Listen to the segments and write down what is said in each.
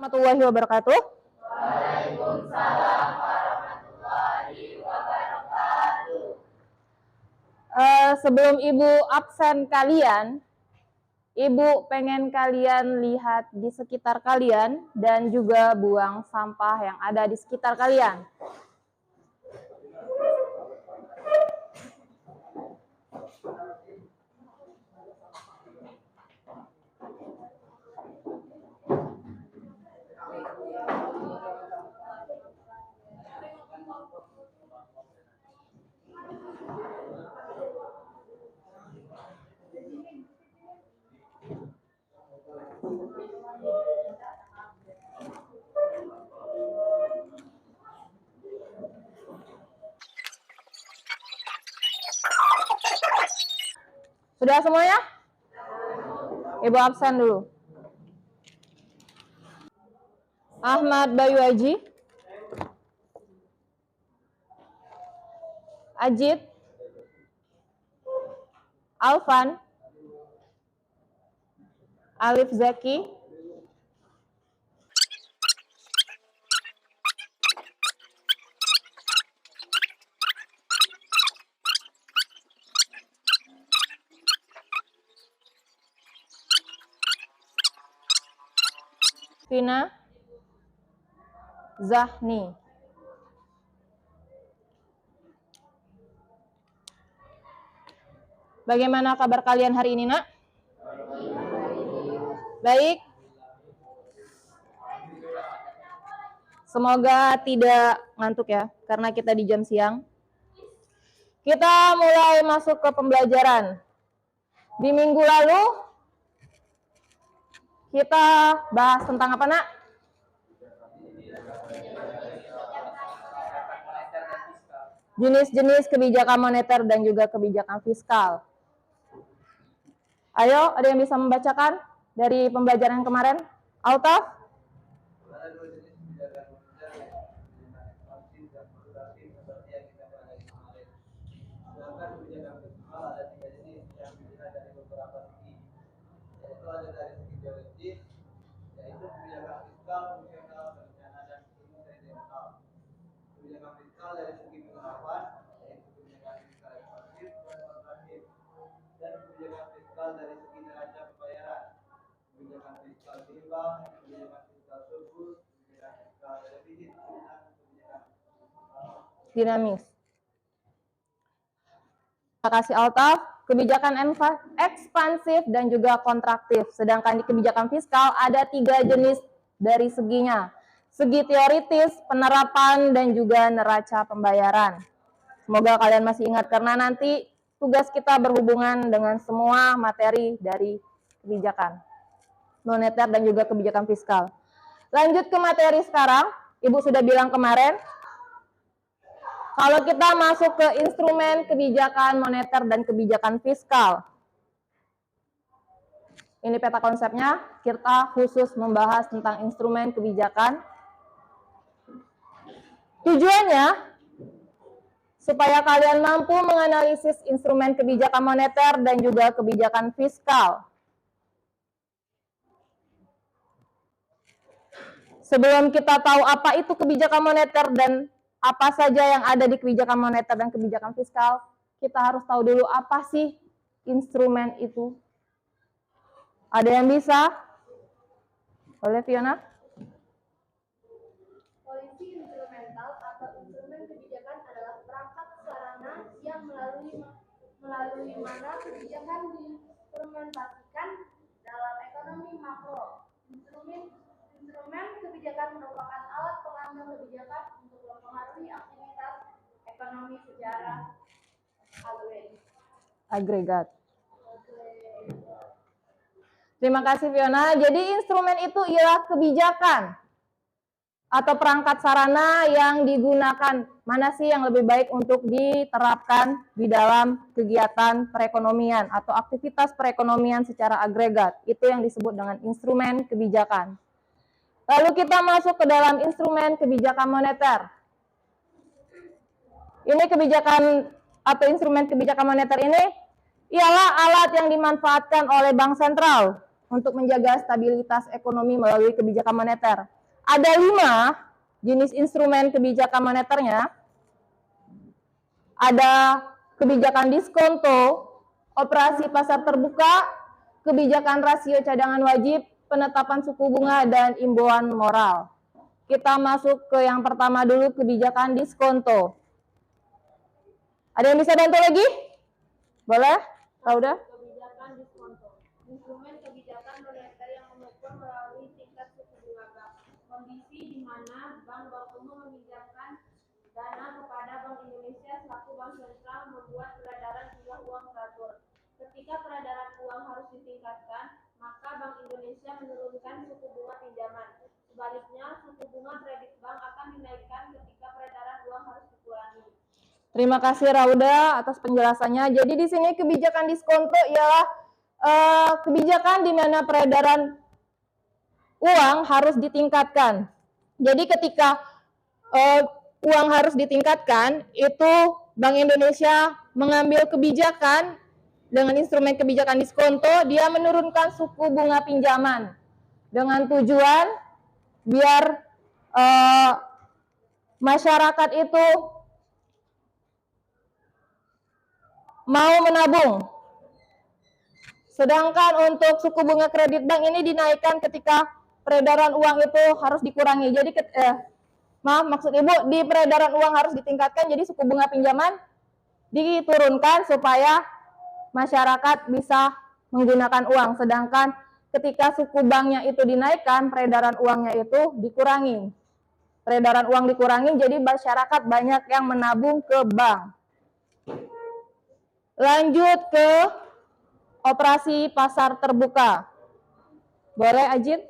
Warahmatullahi wabarakatuh. Waalaikumsalam warahmatullahi wabarakatuh. Sebelum Ibu absen kalian, Ibu pengen kalian lihat di sekitar kalian dan juga buang sampah yang ada di sekitar kalian. Sudah semuanya? Ibu absen dulu. Ahmad Bayu Haji, Ajit, Alvan, Alif Zaki, Vina, Zahni. Bagaimana kabar kalian hari ini, Nak? Baik. Semoga tidak ngantuk ya, karena kita di jam siang. Kita mulai masuk ke pembelajaran. Di minggu lalu, kita bahas tentang apa, Nak? Jenis-jenis kebijakan moneter dan juga kebijakan fiskal. Ayo, ada yang bisa membacakan dari pembelajaran kemarin? Altaf? Ada dua jenis kebijakan moneter, kebijakan ekspansif dan progresif seperti yang kita pelajari kemarin. Sedangkan kebijakan fiskal ada tiga jenis yang dilihat dari beberapa segi, yaitu ada dari segi teoritis, yaitu kebijakan fiskal, fungsional, berencana dan insidental. Kebijakan fiskal dari segi penerapan, yaitu kebijakan fiskal ekspansif dan progresif, dan kebijakan fiskal dari segi neraca pembayaran, kebijakan fiskal seimbang, kebijakan fiskal surplus, kebijakan fiskal defisit, dan kebijakan Dinamis. Terima kasih Altaf. Kebijakan ekspansif dan juga kontraktif. Sedangkan di kebijakan fiskal ada tiga jenis dari seginya. Segi teoritis, penerapan, dan juga neraca pembayaran. Semoga kalian masih ingat karena nanti tugas kita berhubungan dengan semua materi dari kebijakan moneter dan juga kebijakan fiskal. Lanjut ke materi sekarang. Ibu sudah bilang kemarin, kalau kita masuk ke instrumen kebijakan moneter dan kebijakan fiskal. Ini peta konsepnya, kita khusus membahas tentang instrumen kebijakan. Tujuannya, supaya kalian mampu menganalisis instrumen kebijakan moneter dan juga kebijakan fiskal. Sebelum kita tahu apa itu kebijakan moneter dan apa saja yang ada di kebijakan moneter dan kebijakan fiskal, kita harus tahu dulu apa sih instrumen itu. Ada yang bisa? Boleh, Fiona? Polisi instrumental atau instrumen kebijakan adalah perangkat sarana yang melalui mana kebijakan diimplementasikan dalam ekonomi makro. Instrumen kebijakan merupakan alat pengambil kebijakan untuk mempengaruhi aktivitas ekonomi secara Agregat. Terima kasih Fiona. Jadi instrumen itu ialah kebijakan atau perangkat sarana yang digunakan. Mana sih yang lebih baik untuk diterapkan di dalam kegiatan perekonomian atau aktivitas perekonomian secara agregat. Itu yang disebut dengan instrumen kebijakan. Lalu kita masuk ke dalam instrumen kebijakan moneter. Ini kebijakan atau instrumen kebijakan moneter ini ialah alat yang dimanfaatkan oleh bank sentral untuk menjaga stabilitas ekonomi melalui kebijakan moneter. ada 5 jenis instrumen kebijakan moneternya. Ada kebijakan diskonto, operasi pasar terbuka, kebijakan rasio cadangan wajib, penetapan suku bunga, dan imbauan moral. Kita masuk ke yang pertama dulu, kebijakan diskonto. Ada yang bisa bantu lagi? Boleh? Rauda? Kebijakan diskonto. Instrumen kebijakan moneter yang mengukur melalui tingkat suku bunga bank. Kondisi di mana Bank Umum meminjamkan dana kepada Bank Indonesia selaku bank sentral membuat peredaran jumlah uang teratur. Ketika peredaran uang harus ditingkatkan, maka Bank Indonesia menurunkan suku bunga pinjaman. Sebaliknya, suku bunga kredit bank akan dinaikkan ketika peredaran uang harus dikurangi. Terima kasih Rauda atas penjelasannya. Jadi di sini kebijakan diskonto ialah kebijakan di mana peredaran uang harus ditingkatkan. Jadi ketika uang harus ditingkatkan, itu Bank Indonesia mengambil kebijakan dengan instrumen kebijakan diskonto, dia menurunkan suku bunga pinjaman dengan tujuan biar masyarakat itu mau menabung. Sedangkan untuk suku bunga kredit bank ini dinaikkan ketika peredaran uang itu harus dikurangi. Jadi maksud Ibu, di peredaran uang harus ditingkatkan, jadi suku bunga pinjaman diturunkan supaya masyarakat bisa menggunakan uang. Sedangkan ketika suku banknya itu dinaikkan, peredaran uangnya itu dikurangi. Peredaran uang dikurangi, jadi masyarakat banyak yang menabung ke bank. Lanjut ke operasi pasar terbuka. Boleh, Ajit?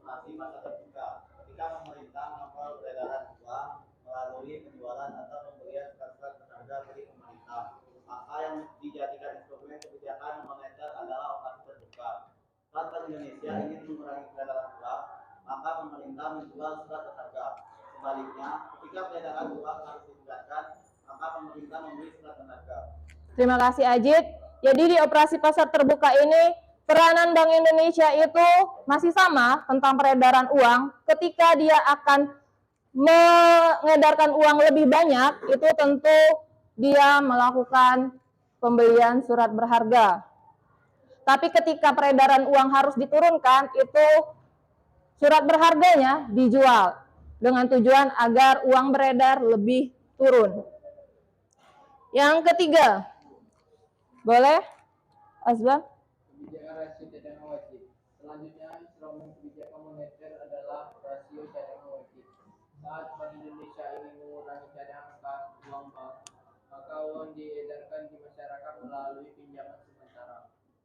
Operasi pasar terbuka. Ketika pemerintah mengontrol peredaran uang melalui penjualan atau pembelian surat berharga dari pemerintah, maka yang dijadikan instrumen kebijakan moneter adalah operasi terbuka. Saat Bank Indonesia ingin mengurangi peredaran uang, maka pemerintah menjual surat berharga. Sebaliknya, ketika peredaran uang harus ditingkatkan, maka pemerintah membeli surat berharga. Terima kasih Ajit. Jadi di operasi pasar terbuka ini peranan Bank Indonesia itu masih sama tentang peredaran uang. Ketika dia akan mengedarkan uang lebih banyak, itu tentu dia melakukan pembelian surat berharga. Tapi ketika peredaran uang harus diturunkan, itu surat berharganya dijual dengan tujuan agar uang beredar lebih turun. Yang ketiga, boleh, Azwan? Kebijakan rasio cadangan wajib. Selanjutnya, instrumen kebijakan moneter adalah rasio cadangan wajib. Saat Bank Indonesia ingin mengurangi cadangan kas uang bank, maka uang diedarkan di masyarakat melalui pinjaman sementara.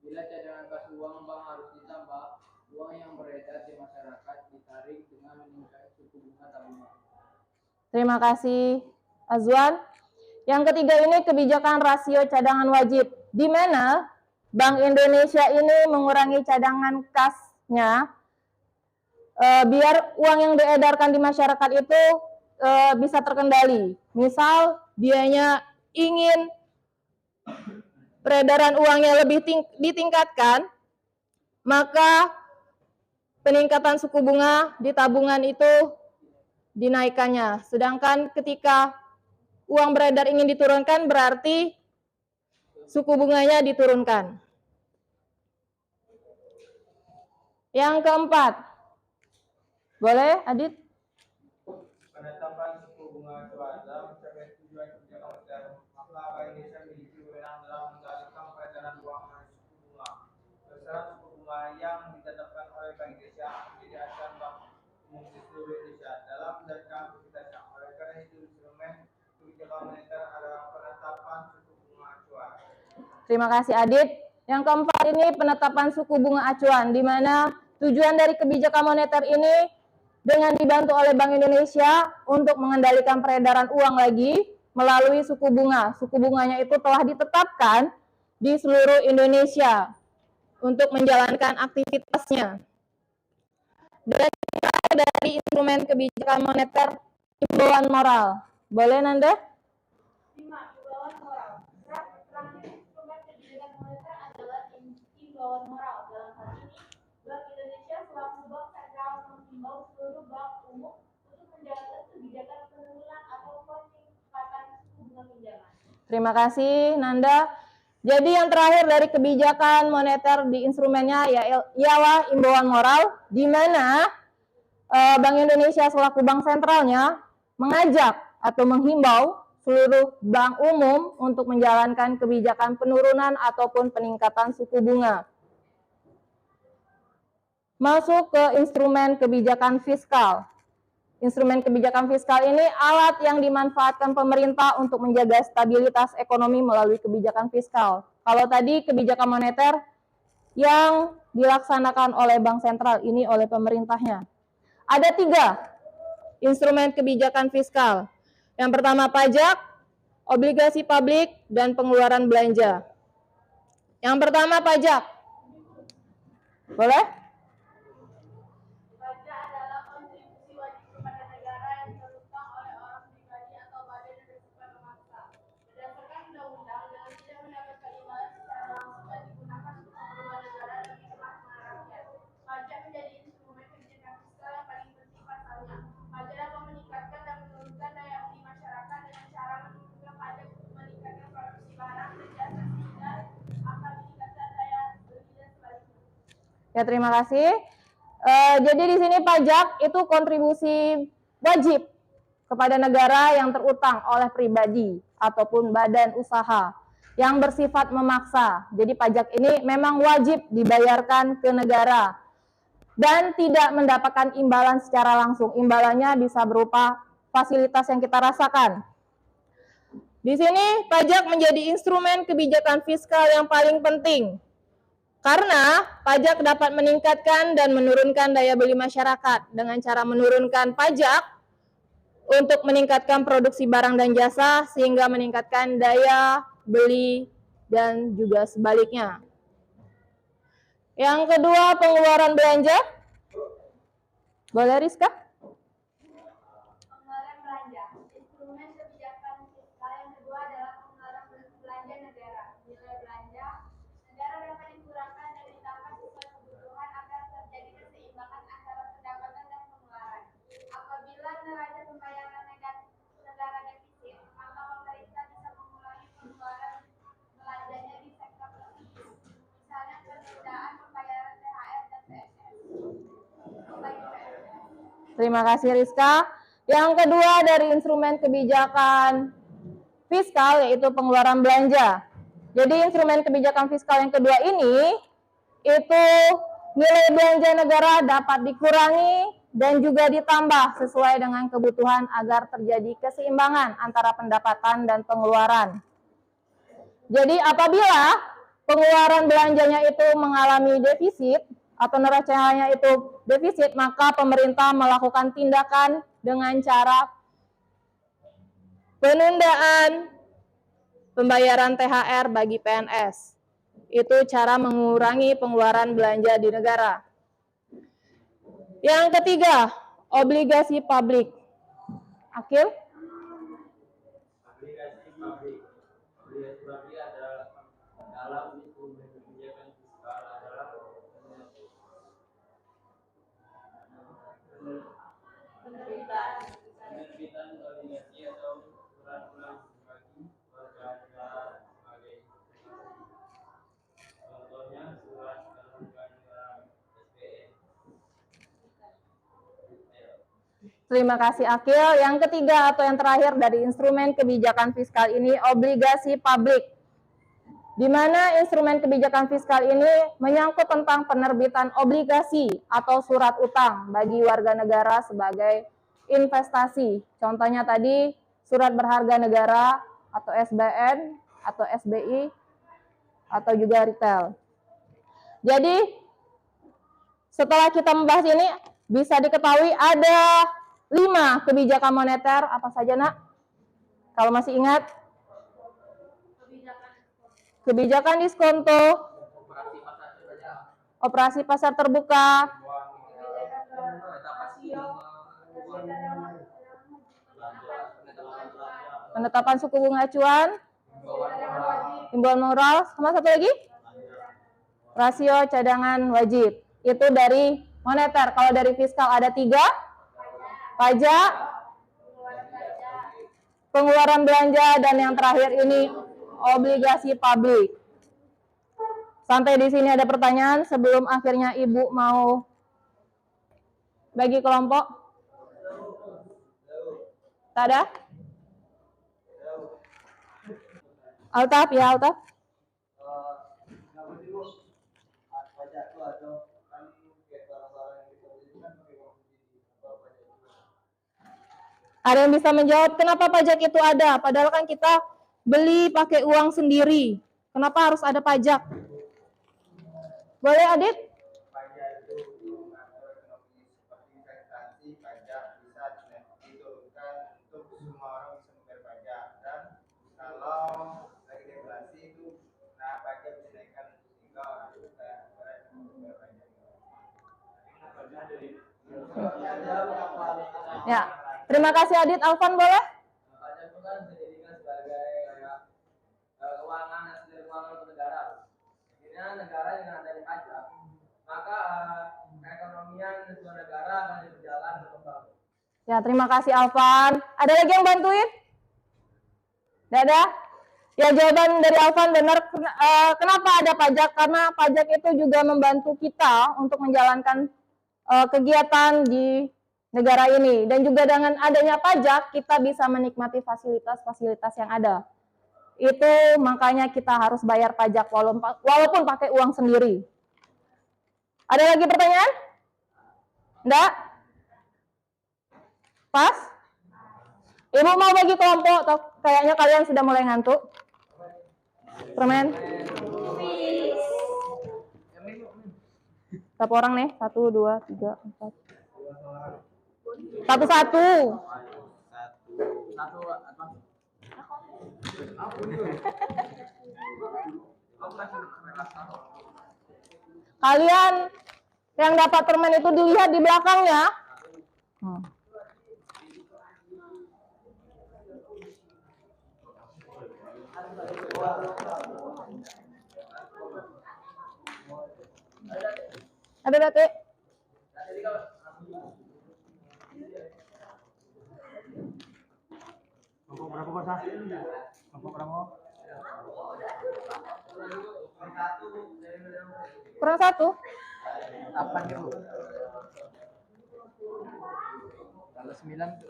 Bila cadangan kas uang bank harus ditambah, uang yang beredar di masyarakat ditarik dengan meningkatkan suku bunga tabungan. Terima kasih, Azwan. Yang ketiga ini kebijakan rasio cadangan wajib, di mana Bank Indonesia ini mengurangi cadangan kasnya biar uang yang diedarkan di masyarakat itu bisa terkendali. Misal dianya ingin peredaran uangnya lebih ditingkatkan, maka peningkatan suku bunga di tabungan itu dinaikkannya. Sedangkan ketika uang beredar ingin diturunkan, berarti suku bunganya diturunkan. Yang keempat, boleh Adit? Penetapan suku bunga acuan dalam mencapai tujuan kebijakan moneter, maka Bank Indonesia memiliki wewenang dalam mengendalikan peredaran uang dan suku bunga. Besaran suku bunga yang ditetapkan oleh Bank Indonesia menjadi acuan Bank Umum di seluruh Indonesia dalam menjalankan aktivitasnya. Oleh karena itu, instrumen kebijakan moneter adalah penetapan suku bunga acuan. Terima kasih Adit. Yang keempat ini penetapan suku bunga acuan, di mana tujuan dari kebijakan moneter ini dengan dibantu oleh Bank Indonesia untuk mengendalikan peredaran uang lagi melalui suku bunga. Suku bunganya itu telah ditetapkan di seluruh Indonesia untuk menjalankan aktivitasnya. Dan dari instrumen kebijakan moneter, imbauan moral. Boleh Nanda? 5. Imbauan moral. Terakhir instrumen kebijakan moneter adalah imbauan moral. Dalam hal ini, Bank Indonesia selaku bank sentral menghimbau seluruh bank bank umum untuk menjalankan kebijakan penurunan atau peningkatan suku bunga pinjaman. Terima kasih, Nanda. Jadi yang terakhir dari kebijakan moneter di instrumennya ialah imbauan moral, di mana Bank Indonesia selaku bank sentralnya mengajak atau menghimbau seluruh bank umum untuk menjalankan kebijakan penurunan ataupun peningkatan suku bunga. Masuk ke instrumen kebijakan fiskal. Instrumen kebijakan fiskal ini alat yang dimanfaatkan pemerintah untuk menjaga stabilitas ekonomi melalui kebijakan fiskal. Kalau tadi kebijakan moneter yang dilaksanakan oleh bank sentral, ini oleh pemerintahnya. Ada 3 instrumen kebijakan fiskal. Yang pertama pajak, obligasi publik, dan pengeluaran belanja. Yang pertama pajak. Boleh? Pajak adalah kontribusi wajib kepada negara yang terutang oleh orang pribadi atau badan yang bersifat memaksa. Berdasarkan undang-undang, dengan tidak mendapatkan imbalan secara langsung dan digunakan untuk keperluan negara bagi kemakmuran rakyat. Pajak menjadi instrumen kebijakan fiskal yang paling penting pasalnya. Pajak dapat meningkatkan dan menurunkan daya beli masyarakat dengan cara menurunkan pajak untuk meningkatkan produksi barang dan jasa sehingga akan meningkatkan daya beli dan sebaliknya. Ya, terima kasih. Jadi di sini pajak itu kontribusi wajib kepada negara yang terutang oleh pribadi ataupun badan usaha yang bersifat memaksa. Jadi pajak ini memang wajib dibayarkan ke negara dan tidak mendapatkan imbalan secara langsung. Imbalannya bisa berupa fasilitas yang kita rasakan. Di sini pajak menjadi instrumen kebijakan fiskal yang paling penting. Karena pajak dapat meningkatkan dan menurunkan daya beli masyarakat dengan cara menurunkan pajak untuk meningkatkan produksi barang dan jasa sehingga meningkatkan daya beli dan juga sebaliknya. Yang kedua, pengeluaran belanja. Boleh, Rizka? Pengeluaran belanja. Instrumen kebijakan fiskal yang kedua adalah pengeluaran belanja negara. Nilai belanja negara dapat dikurangkan dan ditambah sesuai kebutuhan agar terjadi keseimbangan antara pendapatan dan pengeluaran. Apabila neraca pembayaran negara defisit, maka pemerintah bisa mengurangi pengeluaran belanjanya di sektor tersebut. Misalnya penundaan pembayaran THR dan PNS. Terima kasih, Rizka. Yang kedua dari instrumen kebijakan fiskal yaitu pengeluaran belanja. Jadi instrumen kebijakan fiskal yang kedua ini itu nilai belanja negara dapat dikurangi dan juga ditambah sesuai dengan kebutuhan agar terjadi keseimbangan antara pendapatan dan pengeluaran. Jadi apabila pengeluaran belanjanya itu mengalami defisit atau neracanya itu defisit, maka pemerintah melakukan tindakan dengan cara penundaan pembayaran THR bagi PNS. Itu cara mengurangi pengeluaran belanja di negara. Yang ketiga, obligasi publik. Akil? Obligasi publik. Obligasi publik adalah dalam instrumen kebijakan fiskal adalah penerbitan obligasi atau surat utang bagi warga negara sebagai contohnya surat warga negara SPN. Terima kasih, Akil. Yang ketiga atau yang terakhir dari instrumen kebijakan fiskal ini, obligasi publik. Di mana instrumen kebijakan fiskal ini menyangkut tentang penerbitan obligasi atau surat utang bagi warga negara sebagai investasi. Contohnya tadi surat berharga negara atau SBN atau SBI atau juga retail. Jadi setelah kita membahas ini bisa diketahui ada 5 kebijakan moneter. Apa saja, Nak? Kalau masih ingat? Kebijakan diskonto, operasi pasar terbuka, penetapan suku bunga acuan, imbauan moral, sama satu lagi? Rasio cadangan wajib. Itu dari moneter. Kalau dari fiskal ada 3, pajak, pengeluaran belanja, dan yang terakhir ini obligasi publik. Sampai di sini ada pertanyaan sebelum akhirnya Ibu mau bagi kelompok? Tak ada? Altaf, ya Altaf. Pajak itu atau kan kayak barang-barang yang kita beli kan pakai uang sendiri. Apa pajak itu? Ada yang bisa menjawab kenapa pajak itu ada? Padahal kan kita beli pakai uang sendiri. Kenapa harus ada pajak? Boleh Adit? Pajak itu mengatur ekonomi seperti investasi, pajak bisa diturunkan untuk semua orang bisa membayar pajak, dan kalau lagi deflasi itu nah pajak bisa dinaikkan sehingga orang itu kayak membayar pajak. Ya. Terima kasih Adit. Alvan boleh? Pajak itu kan bisa dijadikan sebagai kayak keuangan hasil keuangan untuk negara. Akhirnya negara dengan adanya pajak, maka keekonomian sebuah negara akan berjalan berkembang. Ya, terima kasih Alvan. Ada lagi yang bantuin? Tidak ada? Ya, jawaban dari Alvan benar. Kenapa ada pajak? Karena pajak itu juga membantu kita untuk menjalankan kegiatan di negara ini. Dan juga dengan adanya pajak, kita bisa menikmati fasilitas-fasilitas yang ada. Itu makanya kita harus bayar pajak walaupun pakai uang sendiri. Ada lagi pertanyaan? Enggak? Pas? Ibu mau bagi kelompok atau kayaknya kalian sudah mulai ngantuk? Permen? Berapa orang nih? 1, 2, 3, 4. Satu-satu. Kalian yang dapat permen itu dilihat di belakangnya. Ada berarti? Berapa pasah? Berapa? Kurang 1. 8 gitu. Kalau 9 itu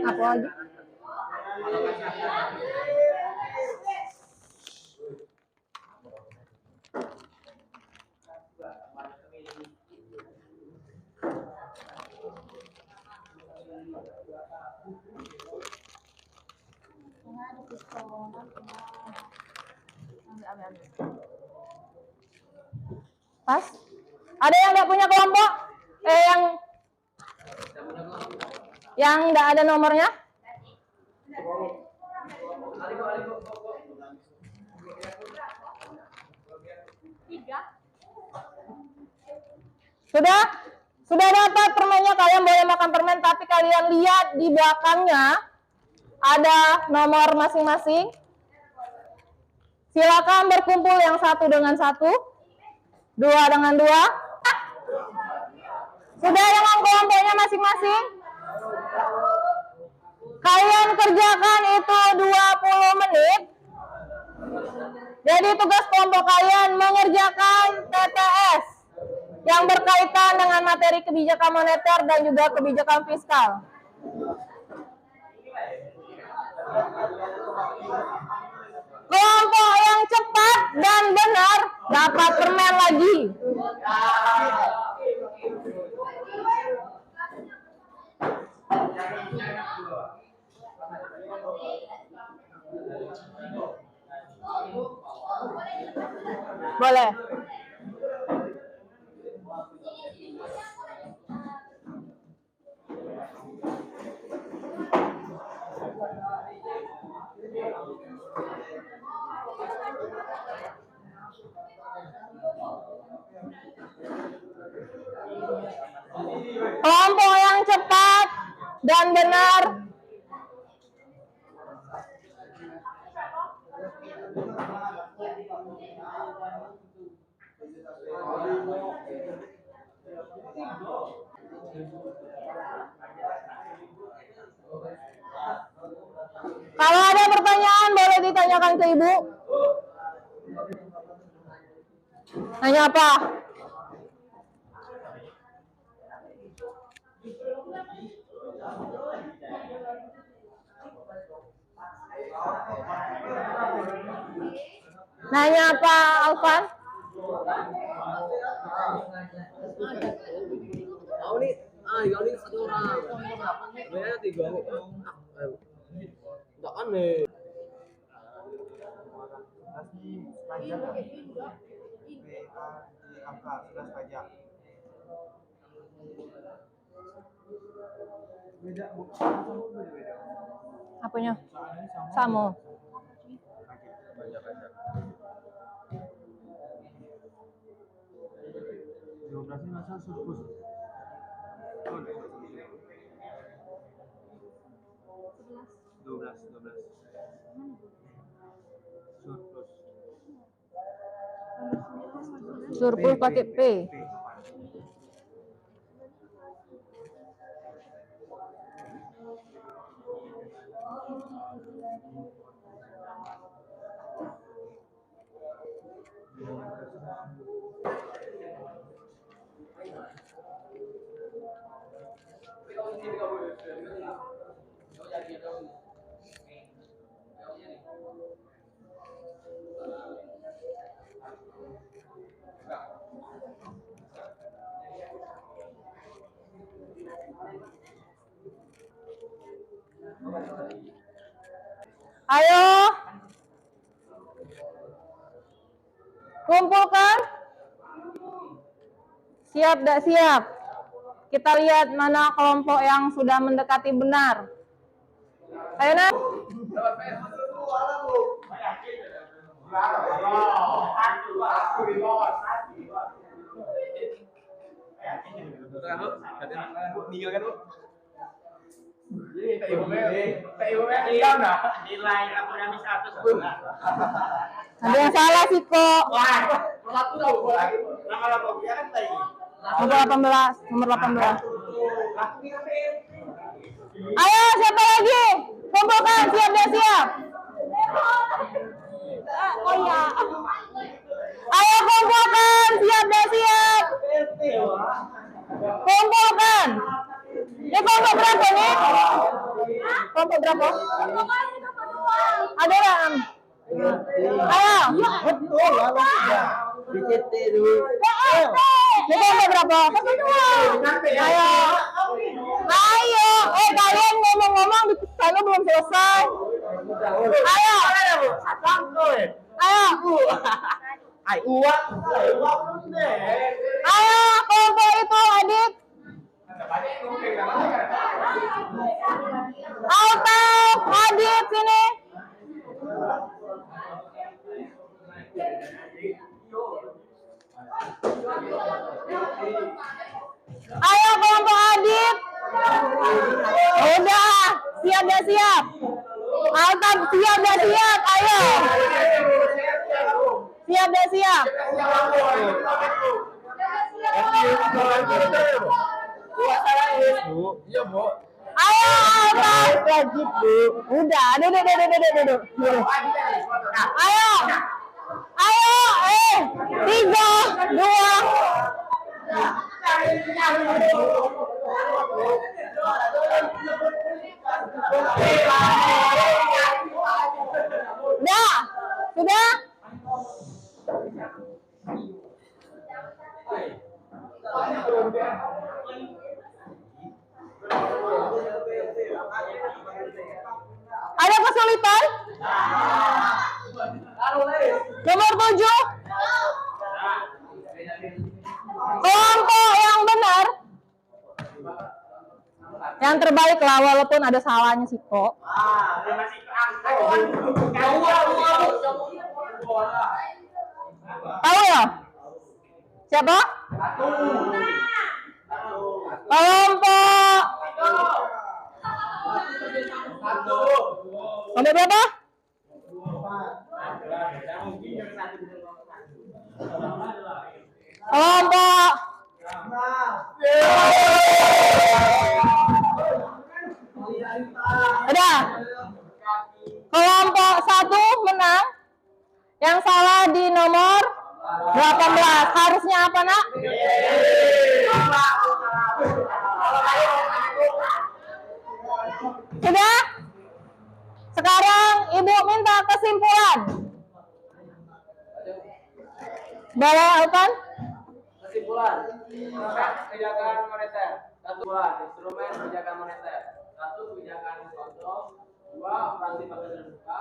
Apa lagi? Pas? Ada yang nggak punya kelompok? Yang nggak ada nomornya? Sudah dapat permennya, kalian boleh makan permen, tapi kalian lihat di belakangnya ada nomor masing-masing. Silakan berkumpul yang 1 dengan 1, 2 dengan 2. Sudah dengan kelompoknya masing-masing? Kalian kerjakan itu 20 menit. Jadi tugas kelompok kalian mengerjakan TTS yang berkaitan dengan materi kebijakan moneter dan juga kebijakan fiskal. Kelompok yang cepat dan benar dapat permen lagi. Boleh. Kelompok yang cepat dan benar tangan ke ibu. Nanya apa? Nanya apa, Alvan? Kau ini satu orang. Sebenarnya 3 enggak aneh. Pajak PA di angka 11 pajak. Beda beda. Apanya? Samo. Pajak. 12 ini masa surplus. Dua belas. Surplus. Surplus pakai P. Ayo. Kumpulkan. Siap, tidak siap? Kita lihat mana kelompok yang sudah mendekati benar. Ayo, Nak. Nilai rapi 100. Ada yang salah sih kok. Nomor 18. Ayo, siapa lagi? Kumpulkan, siap dan siap. Oh ya. Ayo kumpulkan, siap dan siap. Kumpulkan. Ini kelompok berapa nih? Kelompok berapa? Ada orang. Ayo. Betul lah. DCT dulu. Ini kelompok berapa? Ayo. Ayo. Kalian ngomong-ngomong di sana belum selesai. Ayo. Ayo, kelompok itu adik. Altaf, adik sini. Ayo kelompok adik. Udah, siap dan siap. Altaf siap dan siap, ayo. Siap dan siap. Ayo, Altaf. Udah, duduk. Ayo. Ayo, 3, 2. Sudah? Ada kesulitan? Nomor 7. Kelompok yang benar. Yang terbaik lah, walaupun ada salahnya sih kok. Tahu ya? Siapa? Kelompok. Nomor berapa? Kelompok. Udah. Kelompok 1 menang. Yang salah di nomor 18. Harusnya apa, Nak? Sudah? Sekarang Ibu minta kesimpulan. Boleh, Alpan? Kesimpulan, instrumen kebijakan moneter. 1. Instrumen kebijakan moneter. 1. Kebijakan diskon. 2. Operasi pasar terbuka.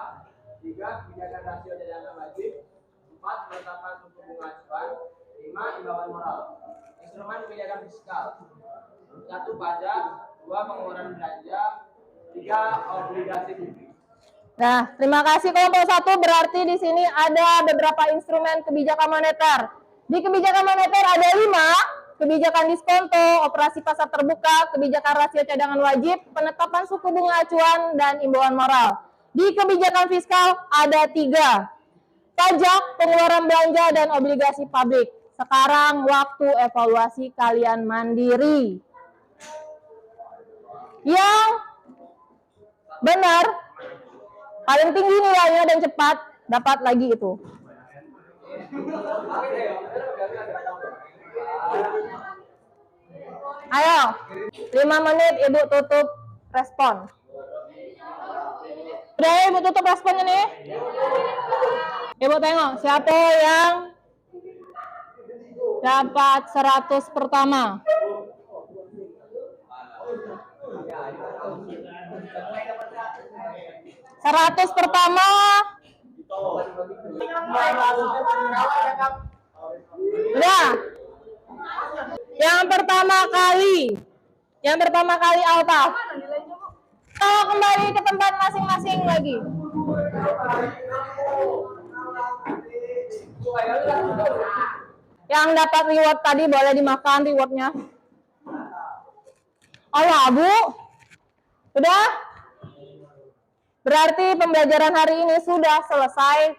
3. Kebijakan rasio cadangan wajib. 4. Penetapan suku bunga acuan. 5. Imbauan moral. Instrumen kebijakan fiskal. 1. Pajak. 2. Pengeluaran belanja. 3. Obligasi publik. Nah, terima kasih kelompok 1. Berarti di sini ada beberapa instrumen kebijakan moneter. Di kebijakan moneter ada 5, kebijakan diskonto, operasi pasar terbuka, kebijakan rasio cadangan wajib, penetapan suku bunga acuan, dan imbauan moral. Di kebijakan fiskal ada 3, pajak, pengeluaran belanja, dan obligasi publik. Sekarang waktu evaluasi kalian mandiri. Yang benar, paling tinggi nilainya dan cepat, dapat lagi itu. Ayo, 5 menit Ibu tutup respon. Udah ya, Ibu tutup responnya nih. Ibu tengok, siapa yang dapat 100 pertama? 100 pertama. Udah. Yang pertama kali Alta. Kalau kembali ke tempat masing-masing lagi. Yang dapat reward tadi boleh dimakan rewardnya. Oh ya, Bu. Udah? Berarti pembelajaran hari ini sudah selesai.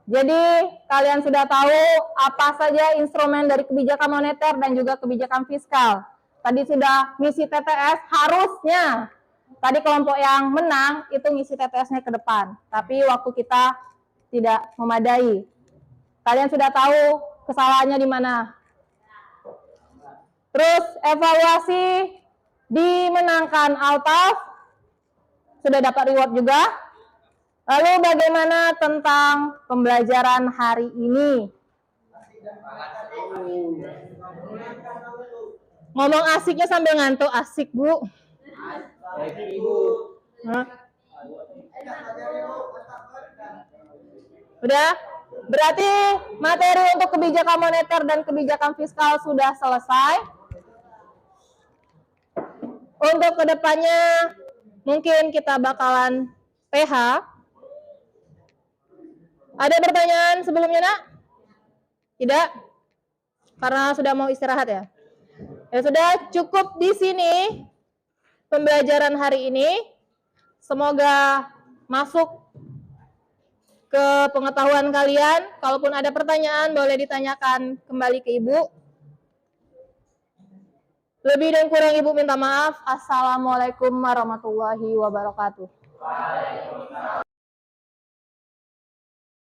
Jadi kalian sudah tahu apa saja instrumen dari kebijakan moneter dan juga kebijakan fiskal. Tadi sudah ngisi TTS harusnya. Tadi kelompok yang menang itu ngisi TTS-nya ke depan. Tapi waktu kita tidak memadai. Kalian sudah tahu kesalahannya di mana. Terus evaluasi dimenangkan Altaf. Sudah dapat reward juga. Lalu bagaimana tentang pembelajaran hari ini? Ngomong asiknya sambil ngantuk, asik Bu. Hah? Udah? Berarti materi untuk kebijakan moneter dan kebijakan fiskal sudah selesai. Untuk kedepannya mungkin kita bakalan PH. Ada pertanyaan sebelumnya, Nak? Tidak? Karena sudah mau istirahat ya? Ya sudah, cukup di sini pembelajaran hari ini. Semoga masuk ke pengetahuan kalian. Kalaupun ada pertanyaan, boleh ditanyakan kembali ke Ibu. Lebih dan kurang Ibu minta maaf. Assalamualaikum warahmatullahi wabarakatuh.